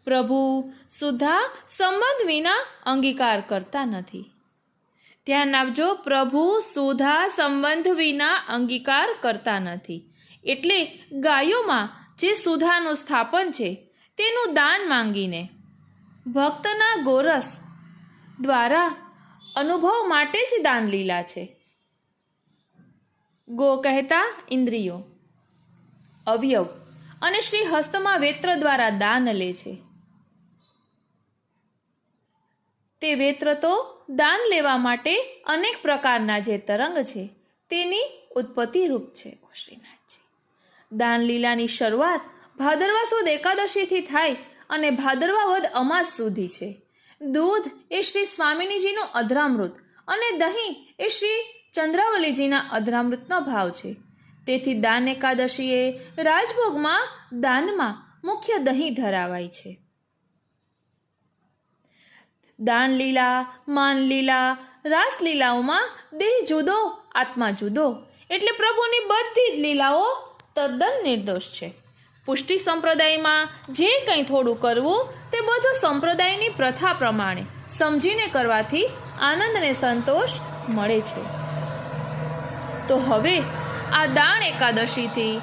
પ્રભુ સુધા સંબંધ વિના અંગીકાર કરતા નથી. ધ્યાન આપજો, પ્રભુ સુધા સંબંધ વિના અંગીકાર કરતા નથી. એટલે ગાયોમાં જે સુધાનું સ્થાપન છે તેનું દાન માંગીને ભક્તના ગોરસ દ્વારા અનુભવ માટે જ દાન લીલા છે. ગો કહેતા ઇન્દ્રિયો, અવયવ અને શ્રી હસ્તમાં વેત્ર દ્વારા દાન લે છે. તે વેત્ર તો દાન લેવા માટે અનેક પ્રકારના જે તરંગ છે તેની ઉત્પત્તિ રૂપ છે. શ્રીનાથજી, દાન લીલાની શરૂઆત ભાદરવા સુદ એકાદશીથી થાય અને ભાદરવા વદ અમાસ સુધી છે. દૂધ એ શ્રી સ્વામિનીજીનું અધરામૃત અને દહીં એ શ્રી ચંદ્રાવલીજીના અધરામૃતનો ભાવ છે. તેથી દાન એકાદશીએ રાજભોગમાં દાનમાં મુખ્ય દહીં ધરાવાય છે. દાન લીલા, માન લીલા, રાસ લીલાઓમાં દેહ જુદો, આત્મા જુદો, એટલે પ્રભુની બધી જ લીલાઓ તદ્દન નિર્દોષ છે. પુષ્ટિ સંપ્રદાયમાં જે કંઈ થોડું કરવું તે બધું સંપ્રદાયની પ્રથા પ્રમાણે સમજીને કરવાથી આનંદ અને સંતોષ મળે છે. તો હવે આ દાન એકાદશીથી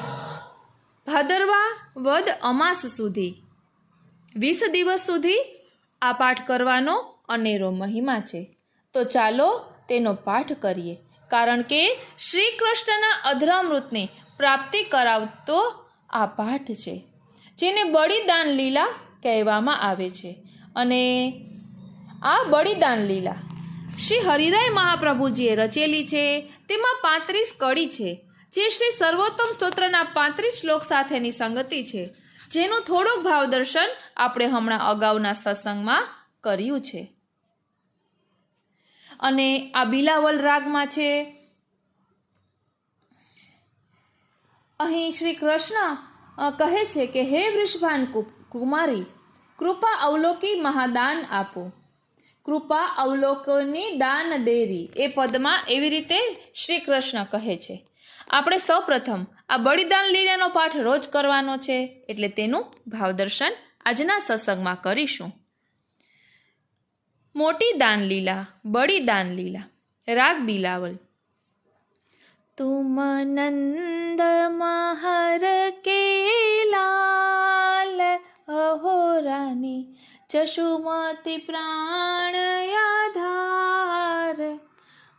ભાદરવા વદ અમાસ સુધી 20 દિવસ સુધી આ પાઠ કરવાનો અનેરો મહિમા છે. તો ચાલો તેનો પાઠ કરીએ, કારણ કે શ્રી કૃષ્ણના અધરામૃતની પ્રાપ્તિ કરાવતો આ પાઠ છે, જેને બલિદાન લીલા કહેવામાં આવે છે. અને આ બલિદાન લીલા શ્રી હરિરાય મહાપ્રભુજીએ રચેલી છે. તેમાં 35 કડી છે, જે શ્રી સર્વોત્તમ સ્તોત્રના 35 શ્લોક સાથેની સંગતિ છે, જેનું થોડુંક ભાવદર્શન આપણે હમણાં અગાઉના સત્સંગમાં કર્યું છે. અને આ બિલાવલ રાગમાં છે. અહીં શ્રી કૃષ્ણ કહે છે કે હે વૃષભાન કુમારી, કૃપા અવલોકી મહાદાન આપો. કૃપા અવલોકની દાન દેરી, એ પદમાં એવી રીતે શ્રી કૃષ્ણ કહે છે. આપણે સૌપ્રથમ આ બલિદાન લીલાનો પાઠ રોજ કરવાનો છે, એટલે તેનું ભાવદર્શન આજના સત્સંગમાં કરીશું. મોટી દાન લીલા, બડી દાન લીલા, રાગ બિલાવલ. તુમ નંદ મહર કે લાલ, અહો રાની જશુમતી પ્રાણ આધાર,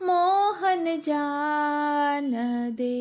મોહન જાન દે